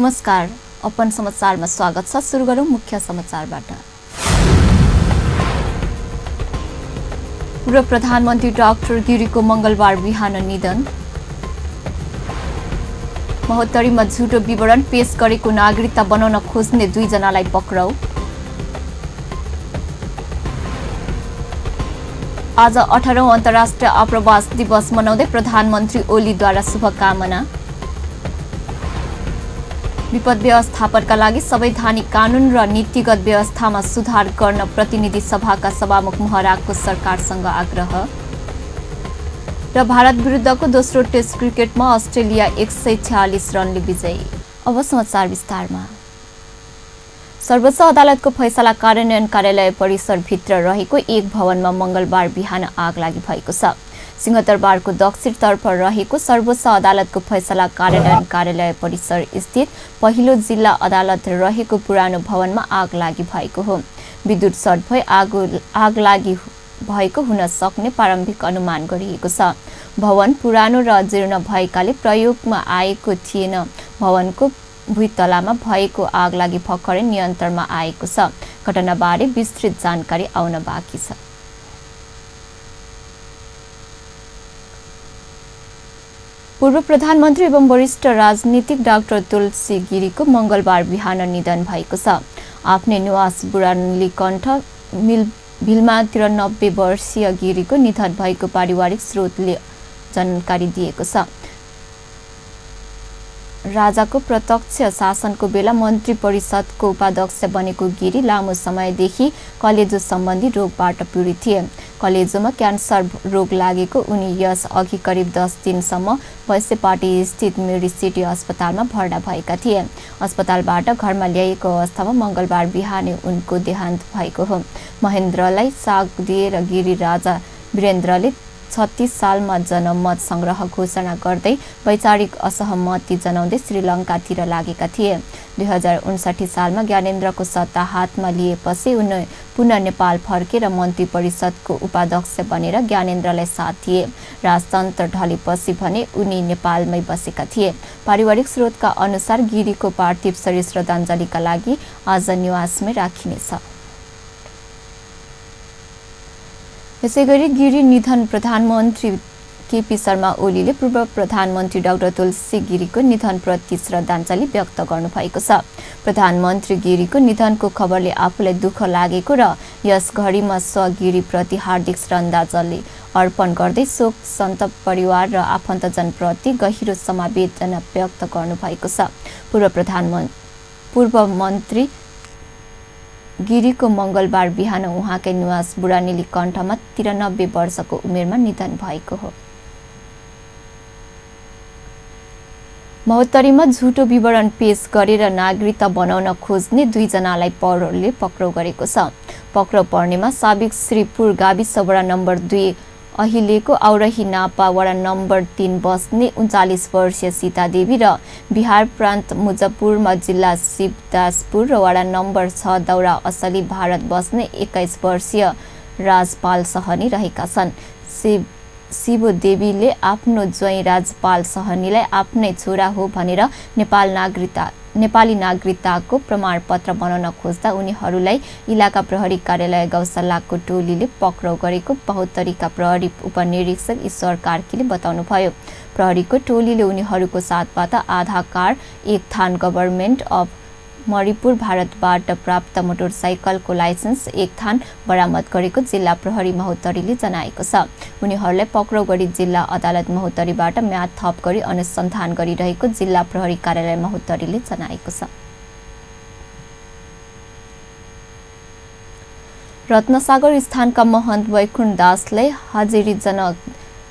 नमस्कार, अपन समाचारमा स्वागत छ। सुरु गरौं मुख्य समाचारबाट। पूर्व प्रधानमन्त्री डाक्टर गिरीको मंगलबार बिहान निधन। महोत्तरीमा झुटो विवरण पेश गरेको नागरिकता बनाउन खोज्ने 2 जनालाई पक्राउ। आज 18औं अन्तर्राष्ट्रिय आप्रवास दिवस मनाउँदै प्रधानमन्त्री ओलीद्वारा शुभकामना। विपद व्यवस्थापनका लागि संवैधानिक कानून र नीतिगत व्यवस्थामा सुधार गर्न प्रतिनिधि सभाका सभामुख महराको सरकारसँग आग्रह। र भारत विरुद्धको दोस्रो टेस्ट क्रिकेटमा अस्ट्रेलिया 146 रनले विजयी। अब समाचार विस्तारमा। सर्वोच्च अदालतको फैसला कार्यान्वयन कार्यालय परिसरभित्र रहेको एक भवनमा मंगलबार बिहान आग लागि भएको छ। सिंहदरबारको दक्षिणतर्फ रहेको सर्वोच्च अदालतको फैसला कार्यान्वयन कार्यालय परिसर स्थित पहिलो जिल्ला अदालत रहेको पुरानो भवनमा आग लागि भएको हो। विद्युत सर्ट भई आग लागि भएको हुन सक्ने प्रारम्भिक अनुमान गरिएको छ। भवन पुरानो र जीर्ण भएकाले प्रयोगमा आएको थिएन। भवनको भुइँतलामा भएको आग लागि भर्खरै नियन्त्रणमा आएको छ। घटनाबारे विस्तृत जानकारी आउन बाँकी छ। पूर्व प्रधानमन्त्री एवं वरिष्ठ राजनीतिक डाक्टर तुलसी गिरीको मंगलबार बिहान निधन भएको छ। आफ्नै निवास बुढानीलीकण्ठ भिलमा 93 वर्षीय गिरीको निधन भएको पारिवारिक स्रोतले जानकारी दिएको छ। राजाको प्रत्यक्ष शासनको बेला मन्त्री परिषदको उपाध्यक्ष बनेको गिरी लामो समयदेखि कलेजो सम्बन्धी रोगबाट पीडित थिए। कलेजोमा क्यान्सर रोग लागेको उनी यस अघि करिब 10 दिनसम्म वैसेपाटी स्थित मेरी सिटी अस्पतालमा भर्ना भएका थिए। अस्पतालबाट घरमा ल्याइएको अवस्थामा मंगलबार बिहानै उनको देहान्त भएको हो। महेन्द्रलाई साग दिएर गिरी राजा वीरेन्द्रले 36 सालमा जनमत संग्रह घोषणा गर्दै वैचारिक असहमति जनाउँदै श्रीलङ्कातिर लागेका थिए। 2059 सालमा ज्ञानेन्द्रको सत्ता हातमा लिएपछि उनी पुनः नेपाल फर्के र मन्त्री परिषदको उपाध्यक्ष बनेर ज्ञानेन्द्रलाई साथ दिए। राजतन्त्र ढलेपछि भने उनी नेपालमै बसेका थिए। पारिवारिक स्रोतका अनुसार गिरीको पार्थिव शरीर श्रद्धाञ्जलीका लागि आज निवासमै राखिनेछ। यसैगरी गिरी निधन प्रधानमन्त्री केपी शर्मा ओलीले पूर्व प्रधानमन्त्री डाक्टर तुलसी गिरीको निधनप्रति श्रद्धाञ्जली व्यक्त गर्नुभएको छ। प्रधानमन्त्री गिरीको निधनको खबरले आफूलाई दुःख लागेको र यस घडीमा गिरीप्रति हार्दिक श्रद्धाञ्जली अर्पण गर्दै शोक सन्तप्त परिवार र आफन्तजनप्रति गहिरो समवेदना व्यक्त गर्नुभएको छ। पूर्व मन्त्री गिरीको मंगलबार बिहान उहाँकै निवास बुढानीलीकण्ठमा 93 वर्षको उमेरमा निधन भएको हो। महोत्तरीमा झुटो विवरण पेश गरेर नागरिकता बनाउन खोज्ने 2 जनालाई प्रहरीले पक्राउ गरेको छ। पक्राउ पर्नेमा साबिक श्रीपुर गाविस वडा नम्बर 2 अहिलेको औरही नापा वडा नम्बर 3 बस्ने 39 वर्षीय सीता देवी र बिहार प्रान्त मुजफ्फरपुरमा जिल्ला शिवदासपुर र वडा नम्बर 6 दौरा असली भारत बस्ने 21 वर्षीय राजपाल सहनी रहेका छन्। शिव देवीले आफ्नो ज्वाइँ राजपाल सहनीलाई आफ्नै छोरा हो भनेर नेपाली नागरिकताको प्रमाणपत्र बनाउन खोज्दा उनीहरूलाई इलाका प्रहरी कार्यालय गौशालाको टोलीले पक्राउ गरेको महोत्तरीका प्रहरी उपनिरीक्षक ईश्वर कार्कीले बताउनुभयो। प्रहरीको टोलीले उनीहरूको साथबाट आधार कार्ड, एक थान गभर्नमेन्ट अफ मणिपुर भारतबाट प्राप्त मोटरसाइकलको लाइसेन्स एक थान बरामद गरेको जिल्ला प्रहरी महोत्तरीले जनाएको छ। उनीहरूलाई पक्राउ गरी जिल्ला अदालत महोत्तरीबाट म्याद थप गरी अनुसन्धान गरिरहेको जिल्ला प्रहरी कार्यालय महोत्तरीले जनाएको छ। रत्नसागर स्थानका महन्त वैकुण्ठ दासलाई हाजिरीजनक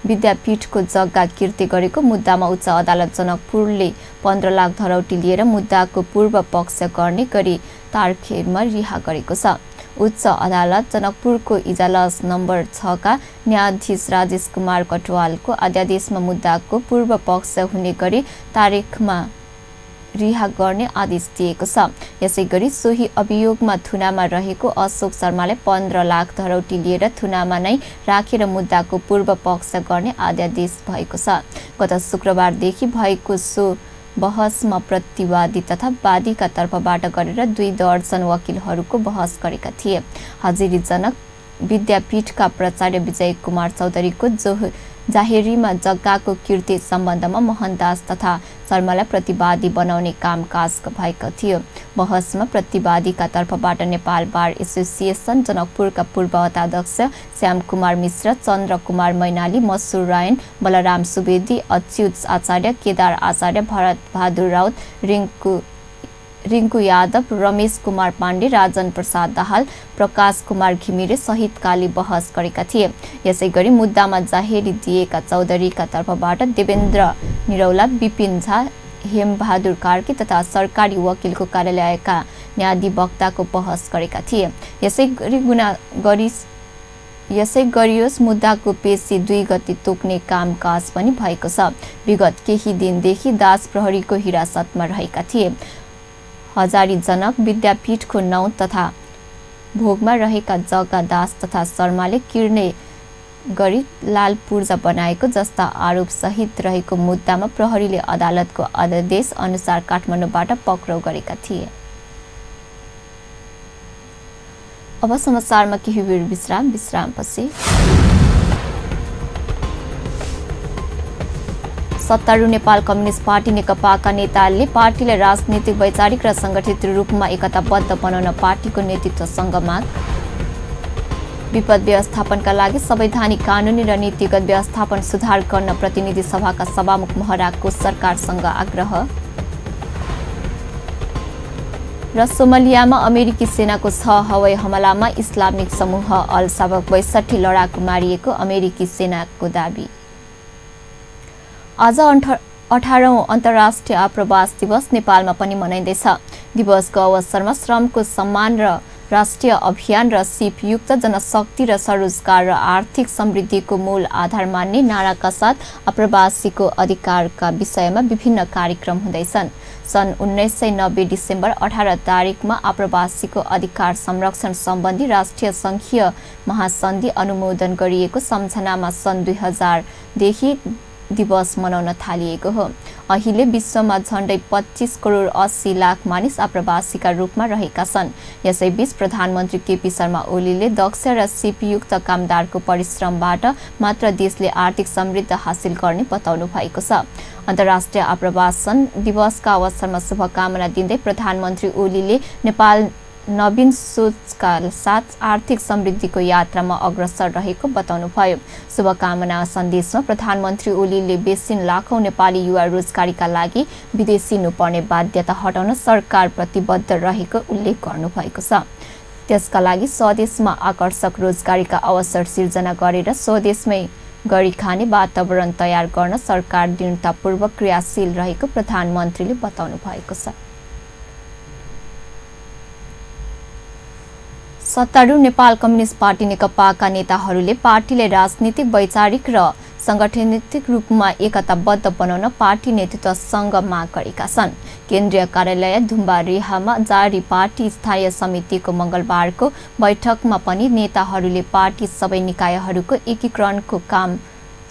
विद्यापीठको जग्गा किर्ती गरेको मुद्दामा उच्च अदालत जनकपुरले 15 लाख धरौटी लिएर मुद्दाको पूर्व पक्ष गर्ने गरी तारखेरमा रिहा गरेको छ। उच्च अदालत जनकपुरको इजलास नम्बर 6 का न्यायाधीश राजेश कुमार कटवालको अध्यादेशमा मुद्दाको पूर्व पक्ष हुने गरी तारिखमा रिहा गर्ने आदेश दिएको छ। यसैगरी सोही अभियोगमा थुनामा रहेको अशोक शर्माले 15 लाख धरौटी लिएर थुनामा नै राखेर मुद्दाको पूर्व पक्ष गर्ने आदेश भएको छ। गत शुक्रबारदेखि भएको सो बहसमा प्रतिवादी तथा वादीका तर्फबाट गरेर 2 दर्जन वकिलहरूको बहस गरेका थिए। हाजिरीजनक विद्यापीठका प्राचार्य विजय कुमार चौधरीको जाहेरीमा जग्गाको कीर्ति सम्बन्धमा मोहनदास तथा शर्मालाई प्रतिवादी बनाउने कामकाज भएको थियो। बहसमा प्रतिवादीका तर्फबाट नेपाल बार एसोसिएसन जनकपुरका पूर्व अध्यक्ष श्याम कुमार मिश्र, चन्द्र कुमार मैनाली, मसुर रायन, बलराम सुवेदी, अच्युत आचार्य, केदार आचार्य, भरत बहादुर राउत, रिङ्कु यादव, रमेश कुमार पाण्डे, राजन प्रसाद दाहाल, प्रकाश कुमार घिमिरे सहितकाले बहस गरेका थिए। यसैगरी मुद्दामा जाहेरी दिएका चौधरीका तर्फबाट देवेन्द्र निरौला, विपिन झा, हेमबहादुर कार्की तथा सरकारी वकिलको कार्यालयका न्यायाधिवक्ताको बहस गरेका थिए। यसै गरियोस् मुद्दाको पेशी 2 गते तोक्ने कामकाज पनि भएको छ। विगत केही दिनदेखि दास प्रहरीको हिरासतमा रहेका थिए। हजारीजनक विद्यापीठको 9 तथा भोगमा रहेका जग्गा दास तथा शर्माले किर्ने गरी लाल पूर्जा बनाएको जस्ता आरोप सहित रहेको मुद्दामा प्रहरीले अदालतको आदेश अनुसार काठमाडौँबाट पक्राउ गरेका थिए। अब समाचारमा केही बेर विश्रामपछि सत्तारूढ नेपाल कम्युनिस्ट पार्टी नेकपाका नेताले पार्टीलाई राजनीतिक, वैचारिक र संगठित रूपमा एकताबद्ध बनाउन पार्टीको नेतृत्वसँग माग। विपद व्यवस्थापनका लागि संवैधानिक, कानुनी र नीतिगत व्यवस्थापन सुधार गर्न प्रतिनिधि सभाका सभामुख महराको सरकारसँग आग्रह। र सोमालियामा अमेरिकी सेनाको 6 हवाई हमलामा इस्लामिक समूह अल शाबाब 62 लडाकु मारिएको अमेरिकी सेनाको दाबी। आज 18औं अन्तर्राष्ट्रिय आप्रवास दिवस नेपालमा पनि मनाइँदैछ। दिवसको अवसरमा श्रमको सम्मान र राष्ट्रिय अभियान र सिपयुक्त जनशक्ति र स्वरोजगार र आर्थिक समृद्धिको मूल आधार मान्ने नाराका साथ आप्रवासीको अधिकारका विषयमा विभिन्न कार्यक्रम हुँदैछन्। सन् 1990 डिसेम्बर 18 तारिकमा आप्रवासीको अधिकार संरक्षण सम्बन्धी राष्ट्रिय संघीय महासन्धि अनुमोदन गरिएको सम्झनामा सन् 2000 देखि दिवस मनाउन थालिएको हो। अहिले विश्वमा झण्डै 25 करोड 80 लाख मानिस आप्रवासीका रूपमा रहेका छन्। यसैबीच प्रधानमन्त्री केपी शर्मा ओलीले दक्ष र सिपयुक्त कामदारको परिश्रमबाट मात्र देशले आर्थिक समृद्धि हासिल गर्ने बताउनु भएको छ। अन्तर्राष्ट्रिय आप्रवासन दिवसका अवसरमा शुभकामना दिँदै प्रधानमन्त्री ओलीले नेपाल नवीन सोचका साथ आर्थिक समृद्धिको यात्रामा अग्रसर रहेको बताउनुभयो। शुभकामना सन्देशमा प्रधानमन्त्री ओलीले बेसिन लाखौं नेपाली युवा रोजगारीका लागि विदेश हिँड्नुपर्ने बाध्यता हटाउन सरकार प्रतिबद्ध रहेको उल्लेख गर्नुभएको छ। त्यसका लागि स्वदेशमा आकर्षक रोजगारीका अवसर सिर्जना गरेर स्वदेशमै गरी खाने वातावरण तयार गर्न सरकार दृढतापूर्वक क्रियाशील रहेको प्रधानमन्त्रीले बताउनु भएको छ। सत्तारूढ नेपाल कम्युनिस्ट पार्टी नेकपाका नेताहरूले पार्टीले राजनीतिक, वैचारिक र संगठनिक रूपमा एकताबद्ध बनाउन पार्टी नेतृत्वसँग माग गरेका छन्। केन्द्रीय कार्यालय धुम्बारेहामा जारी पार्टी स्थायी समितिको मंगलबारको बैठकमा पनि नेताहरूले पार्टी सबै निकायहरूको एकीकरणको काम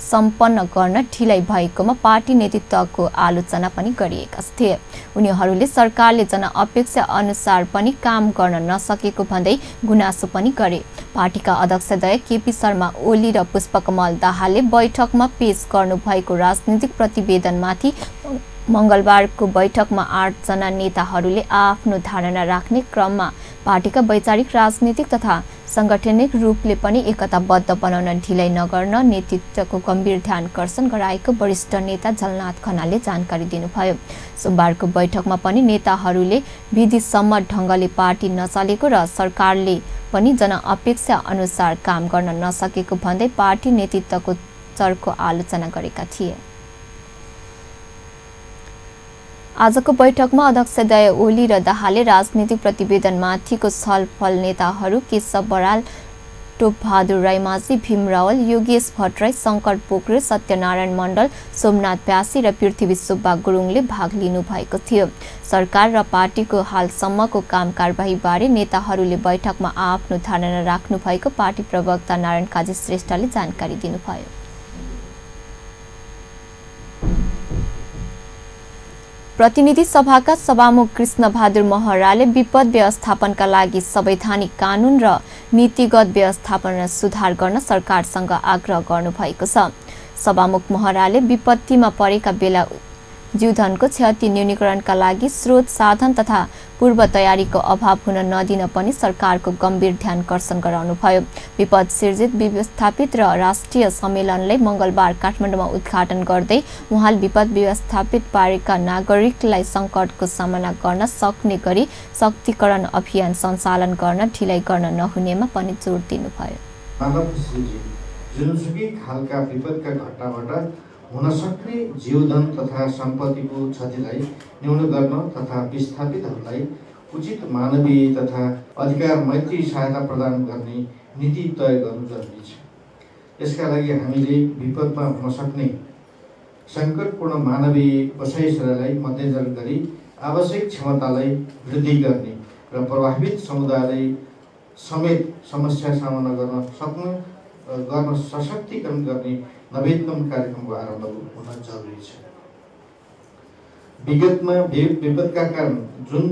सम्पन्न गर्न ढिलाइ भएकोमा पार्टी नेतृत्वको आलोचना पनि गरिएका थिए। उनीहरूले सरकारले जनअपेक्षा अनुसार पनि काम गर्न नसकेको भन्दै गुनासो पनि गरे। पार्टीका अध्यक्षद्वय केपी शर्मा ओली र पुष्पकमल दाहालले बैठकमा पेश गर्नुभएको राजनीतिक प्रतिवेदनमाथि मंगलबारको बैठकमा 8 जना नेताहरूले आफ्नो धारणा राख्ने क्रममा पार्टीका वैचारिक, राजनीतिक तथा संगठनिक रूपले पनि एकताबद्ध बनाउन ढिलाइ नगर्न नेतृत्वको गम्भीर ध्यानकर्षण गराएको वरिष्ठ नेता झलनाथ खनालले जानकारी दिनुभयो। सोमबारको बैठकमा पनि नेताहरूले विधिसम्म ढङ्गले पार्टी नचलेको र सरकारले पनि जनअपेक्षा अनुसार काम गर्न नसकेको भन्दै पार्टी नेतृत्वको चर्को आलोचना गरेका थिए। आजको बैठकमा अध्यक्षद्वय ओली र दाहालले राजनीतिक प्रतिवेदनमाथिको छलफल नेताहरू केशव बराल, टोपबहादुर राईमाझी, भीम रावल, योगेश भट्टराई, शंकर पोखरेल, सत्यनारायण मण्डल, सोमनाथ प्यासी र पृथ्वी सुब्बा गुरुङले भाग लिनु भएको थियो। सरकार र पार्टीको हालसम्मको काम कारबाही बारे नेताहरूले बैठकमा आफ्नो धारणा राख्नु भएको पार्टी प्रवक्ता नारायण काजी श्रेष्ठले जानकारी दिनुभयो। प्रतिनिधि सभाका सभामुख कृष्णबहादुर महराले विपद व्यवस्थापनका लागि संवैधानिक कानून र नीतिगत व्यवस्थापन सुधार गर्न सरकारसँग आग्रह गर्नुभएको छ। सभामुख महराले विपत्तिमा परेका बेला जीवधनको क्षति न्यूनीकरणका लागि स्रोत साधन तथा पूर्व तयारीको अभाव हुन नदिन पनि सरकारको गम्भीर ध्यानकर्षण गराउनुभयो। विपद सिर्जित व्यवस्थापित र राष्ट्रिय सम्मेलनले मंगलबार काठमाडौँमा उद्घाटन गर्दै उहाँले विपद व्यवस्थापित पारेका नागरिकलाई संकटको सामना गर्न सक्ने गरी शक्तिकरण अभियान सञ्चालन गर्न ढिलाइ गर्न नहुनेमा पनि जोड दिनुभयो। जुनसुकै खालका विपदका घटनाबाट हुन सक्ने जीवधन तथा सम्पत्तिको क्षतिलाई न्यून गर्न तथा विस्थापितहरूलाई उचित मानवीय तथा अधिकार मैत्री सहायता प्रदान गर्ने नीति तय गर्नु जरुरी छ। यसका लागि हामीले विपदमा हुन सक्ने सङ्कटपूर्ण मानवीय वसाइसरलाई मध्यनजर गरी आवश्यक क्षमतालाई वृद्धि गर्ने र प्रभावित समुदायलाई समेत समस्या सामना गर्न सशक्तिकरण गर्ने नवीनतम कार्यक्रमको आरम्भ हुन जरुरी छ। विगतमा विपदका कारण जुन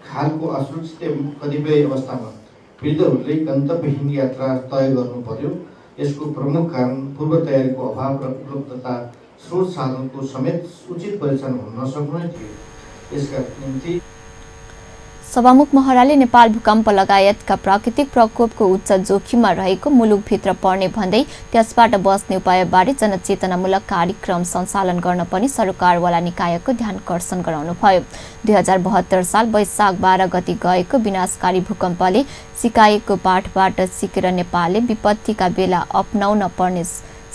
खालको असुरक्षित कतिपय अवस्थामा पीडितहरूले गन्तव्यहीन यात्रा तय गर्नु पर्यो, यसको प्रमुख कारण पूर्व तयारीको अभाव र उपलब्धता स्रोत साधनको समेत उचित परिचालन हुन नसक्नु नै थियो। यसका निम्ति सभामुख महराले नेपाल भूकम्प लगायतका प्राकृतिक प्रकोपको उच्च जोखिममा रहेको मुलुकभित्र पर्ने भन्दै त्यसबाट बस्ने उपायबारे जनचेतनामूलक कार्यक्रम सञ्चालन गर्न पनि सरकारवाला निकायको ध्यानकर्षण गराउनुभयो। 2072 साल वैशाख 12 गते गएको विनाशकारी भूकम्पले सिकाएको पाठबाट सिकेर नेपालले विपत्तिका बेला अपनाउन पर्ने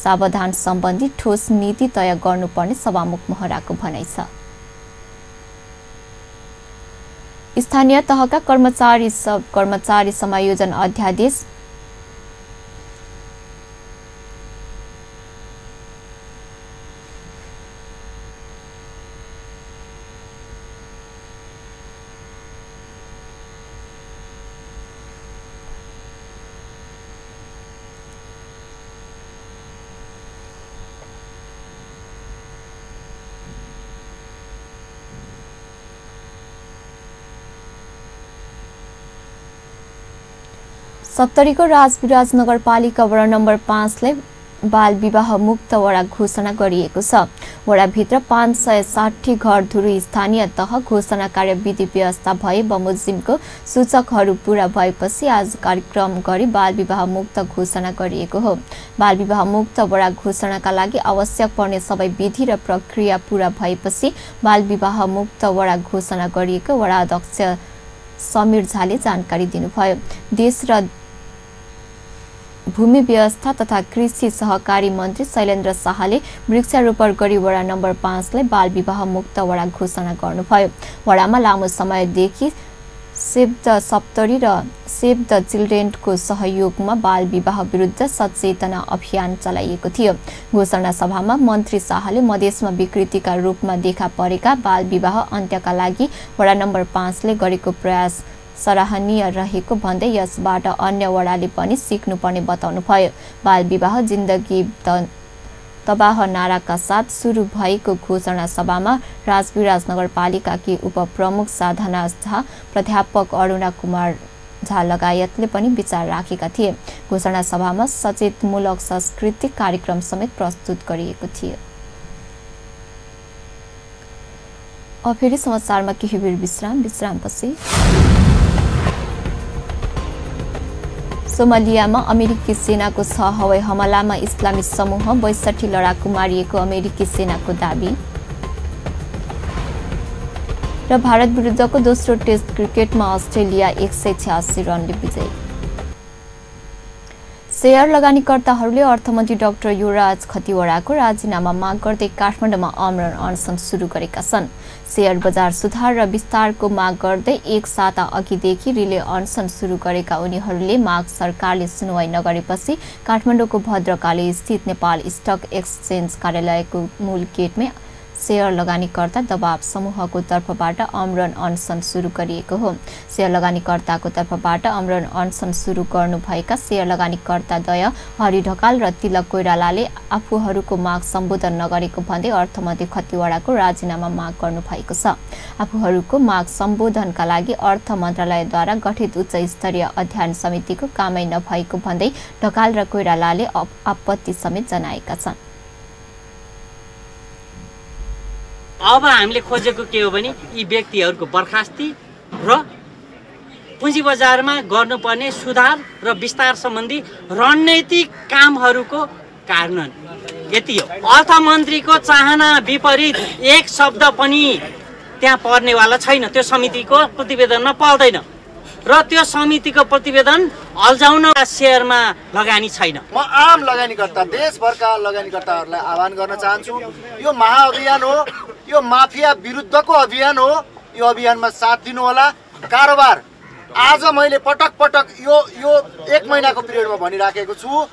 सावधान सम्बन्धी ठोस नीति तय गर्नुपर्ने सभामुख महराको भनाइ छ। स्थानीय तहका कर्मचारी समायोजन अध्यादेश सप्तरीको राजविराज नगरपालिका वडा नम्बर 5 ले बाल विवाह मुक्त वडा घोषणा गरिएको छ। वडाभित्र 560 घरधुरी स्थानीय तह घोषणा कार्य विधि व्यवस्था भए बमोजिमको सूचकहरू पूरा भएपछि आज कार्यक्रम गरी बाल विवाह मुक्त घोषणा गरिएको हो। बाल विवाह मुक्त वडा घोषणाका लागि आवश्यक पर्ने सबै विधि र प्रक्रिया पूरा भएपछि बाल विवाह मुक्त वडा घोषणा गरिएको वडा अध्यक्ष समीर झाले जानकारी दिनुभयो। देश र भूमि व्यवस्था तथा कृषि सहकारी मन्त्री शैलेन्द्र शाहले वृक्षारोपण गरी वडा नम्बर 5 ले बाल विवाह मुक्त वडा घोषणा गर्नुभयो। वडामा लामो समयदेखि सेभ द सप्तरी र सेभ द चिल्ड्रेनको सहयोगमा बाल विवाह विरुद्ध सचेतना अभियान चलाइएको थियो। घोषणा सभामा मन्त्री शाहले मधेसमा विकृतिका रूपमा देखा परेका बाल विवाह अन्त्यका लागि वडा नम्बर 5 ले गरेको प्रयास सराहनीय रहेको भन्दै यसबाट अन्य वडाले पनि सिक्नुपर्ने बताउनुभयो। बाल विवाह जिन्दगी तबाह नाराका साथ सुरु भएको घोषणा सभामा राजविराज नगरपालिकाकी उपप्रमुख साधना झा, प्राध्यापक अरुणा कुमार झा लगायतले पनि विचार राखेका थिए। घोषणा सभामा सचेतमूलक सांस्कृतिक कार्यक्रम समेत प्रस्तुत गरिएको थियो। अब फेरि समाचारमा केही बेर विश्रामपछि सोमालियामा अमेरिकी सेनाको 6 हवाई हमलामा इस्लामी समूह 62 लडाकु मारिएको अमेरिकी सेनाको दाबी र भारत विरुद्धको दोस्रो टेस्ट क्रिकेटमा अस्ट्रेलिया 186 रनले विजयी। शेयर लगानीकर्ताहरूले अर्थमन्त्री डाक्टर युवराज खतिवडाको राजीनामा माग गर्दै काठमाडौँमा आमरण अनसन सुरु गरेका छन्। शेयर बजार सुधार र विस्तारको माग गर्दै एक साता अघिदेखि रिले अनसन सुरु गरेका उनीहरूले माग सरकारले सुनवाई नगरेपछि काठमाडौँको भद्रकाली स्थित नेपाल स्टक एक्सचेन्ज कार्यालयको मूल गेटमै शेयर लगानीकर्ता दबाव समूहको तर्फबाट आमरण अनसन सुरु गरिएको हो। शेयर लगानीकर्ताको तर्फबाट आमरण अनसन सुरु गर्नुभएका शेयर लगानीकर्ताद्वय हरि ढकाल र तिलक कोइरालाले आफूहरूको माग सम्बोधन नगरेको भन्दै अर्थमन्त्री खतिवडाको राजीनामा माग गर्नुभएको छ। आफूहरूको माग सम्बोधनका लागि अर्थ मन्त्रालयद्वारा गठित उच्च स्तरीय अध्ययन समितिको कामै नभएको भन्दै ढकाल र कोइरालाले आपत्ति समेत जनाएका छन्। अब हामीले खोजेको के हो भने यी व्यक्तिहरूको बर्खास्ती र पुँजी बजारमा गर्नुपर्ने सुधार र विस्तार सम्बन्धी रणनीतिक कामहरूको कार्यान्वयन, यति हो। अर्थमन्त्रीको चाहना विपरीत एक शब्द पनि त्यहाँ पर्नेवाला छैन, त्यो समितिको प्रतिवेदनमा पर्दैन र त्यो समितिको प्रतिवेदन अल्झाउन शेयरमा लगानी छैन। म आम लगानीकर्ता, देशभरका लगानीकर्ताहरूलाई आह्वान गर्न चाहन्छु, यो महाअभियान हो, यो माफिया विरुद्धको अभियान हो। यो अभियानमा साथ दिनुहोला। कारोबार आज मैले पटक पटक यो 1 महिनाको पिरियडमा भनिराखेको छु,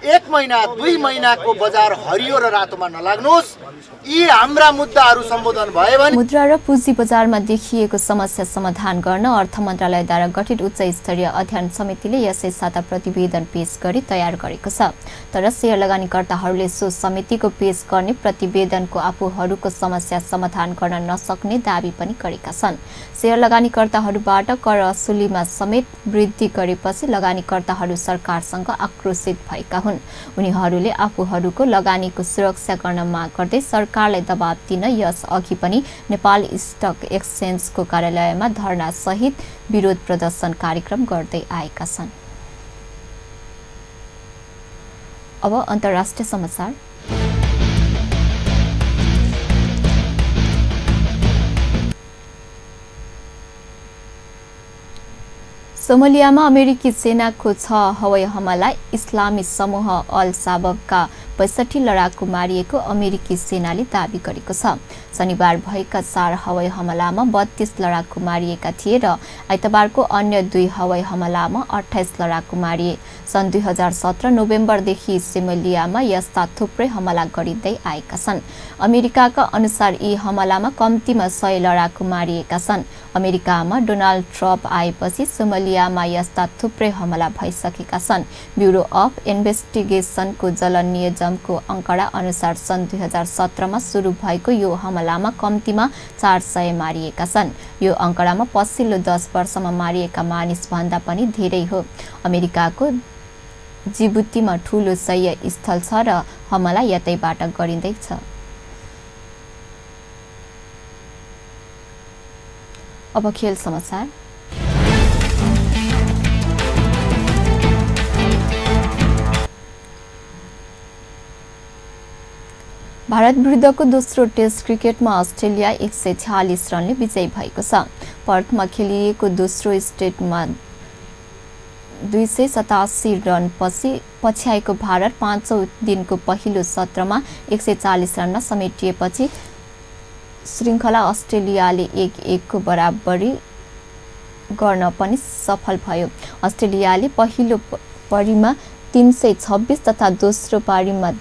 1 महिना 2 महिनाको बजार हरियो र रातोमा नलाग्नुहोस्। यी हाम्रा मुद्दाहरू सम्बोधन भए भने मुद्रा र पुँजी बजारमा देखिएको समस्या समाधान गर्न अर्थ मन्त्रालयद्वारा गठित उच्च स्तरीय अध्ययन समितिले यसै साता प्रतिवेदन पेश गरी तयार गरेको छ। तर शेयर लगानीकर्ताहरूले सो समितिको पेश गर्ने प्रतिवेदनको आफूहरूको समस्या समाधान गर्न नसक्ने दाबी पनि गरेका छन्। शेयर लगानीकर्ताहरूबाट कर असुलीमा समेत वृद्धि गरेपछि लगानीकर्ताहरू सरकारसँग आक्रोशित भएका हुन्। उनीहरूले आफूहरूको लगानीको सुरक्षा गर्न माग गर्दै सरकारलाई दबाब दिन यस अघि पनि नेपाल स्टक एक्सचेन्जको कार्यालयमा धरना सहित विरोध प्रदर्शन कार्यक्रम गर्दै आएका छन्। अब अन्तर्राष्ट्रिय समाचार। सोमालियामा अमेरिकी सेनाको 6 हवाई हमला इस्लामी समूह अल शाबाबका 65 लडाकु मारिएको अमेरिकी सेनाले दाबी गरेको छ। शनिबार भएका 4 हवाई हमलामा 32 लडाकु मारिएका थिए र आइतबारको अन्य 2 हवाई हमलामा 28 लडाकु मारिए। सन् 2017 नोभेम्बरदेखि सोमालियामा यस्ता थुप्रै हमला गरिँदै आएका छन्। अमेरिकाका अनुसार यी हमलामा कम्तीमा 100 लडाकु मारिएका छन्। अमेरिकामा डोनाल्ड ट्रम्प आएपछि सोमालियामा यस्ता थुप्रै हमला भइसकेका छन्। ब्युरो अफ इन्भेस्टिगेसनको जल नियोजनको आंकडा अनुसार सन् 2017 मा सुरु भएको यो हमलामा कम्तीमा 400 मारिएका छन्। यो आंकडामा पछिल्लो 10 वर्षमा मारिएका मानिस भन्दा पनि धेरै हो। अमेरिकाको जिबुतीमा ठूलो सैन्य स्थल छ र हमला यतैबाट गरिँदैछ। अब खेल समाचार। भारत विरुद्धको दोस्रो टेस्ट क्रिकेटमा अस्ट्रेलिया 146 रनले विजयी भएको छ। पर्थमा खेलिएको दोस्रो टेस्टमा 287 रन पछ्याएको भारत 5औं दिनको पहिलो सत्रमा 140 रनमा समेटिएपछि श्रृङ्खला अस्ट्रेलियाले 1-1 को बराबरी गर्न पनि सफल भयो। अस्ट्रेलियाले पहिलो पारीमा 326 तथा दोस्रो पारीमा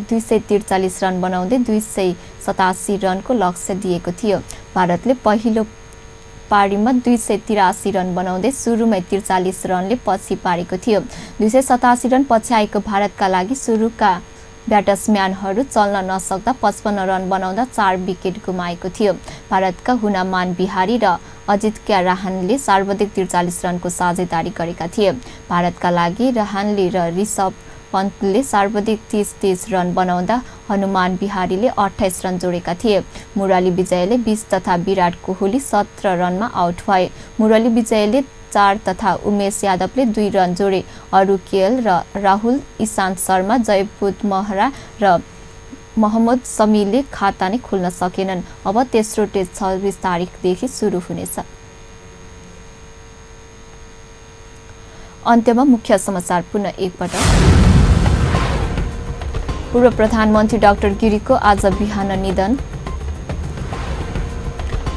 243 रन बनाउँदै 287 रनको लक्ष्य दिएको थियो। भारतले पहिलो पारीमा 283 रन बनाउँदै सुरुमै 43 रनले पछि पारेको थियो। 287 रन पछ्याएको भारतका लागि सुरुका ब्याट्सम्यानहरू चल्न नसक्दा 55 रन बनाउँदा 4 विकेट गुमाएको थियो। भारतका हुनामान बिहारी र अजित्य राहानले सर्वाधिक 43 रनको साझेदारी गरेका थिए। भारतका लागि राहानले र ऋषभ पन्तले सर्वाधिक 30 रन बनाउँदा हनुमान बिहारीले 28 रन जोडेका थिए। मुरली विजयले 20 तथा विराट कोहली 17 रनमा आउट भए। मुरली विजयले 4 तथा उमेश यादवले 2 रन जोडे। अरु केएल र राहुल, ईशान्त शर्मा, जयपुत महरा र मोहम्मद शमीले खाता नै खोल्न सकेनन्। अब तेस्रो टेस्ट 26 तारिखदेखि सुरु हुनेछ। अन्त्यमा मुख्य समाचार पुनः एकपटक। पूर्व प्रधानमन्त्री डाक्टर गिरीको आज बिहान निधन।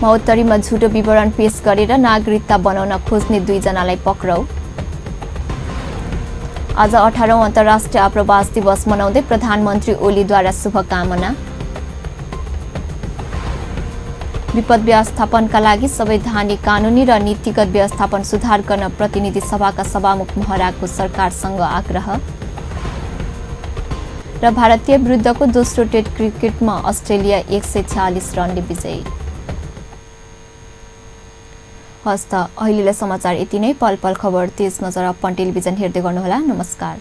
महोत्तरीमा झुटो विवरण पेश गरेर नागरिकता बनाउन खोज्ने 2 जनालाई पक्राउ। आज 18औं अन्तर्राष्ट्रिय आप्रवास दिवस मनाउँदै प्रधानमन्त्री ओलीद्वारा शुभकामना। विपद व्यवस्थापनका लागि संवैधानिक कानुनी र नीतिगत व्यवस्थापन सुधार गर्न प्रतिनिधि सभाका सभामुख महराको सरकारसँग आग्रह। र भारतीय विरुद्धको दोस्रो टेस्ट क्रिकेटमा अस्ट्रेलिया 146 रनले विजयी। हस्त अहिलेलाई समाचार यति नै। पल पल खबर तेज नजर अपन टेलिभिजन हेर्दै गर्नुहोला। नमस्कार।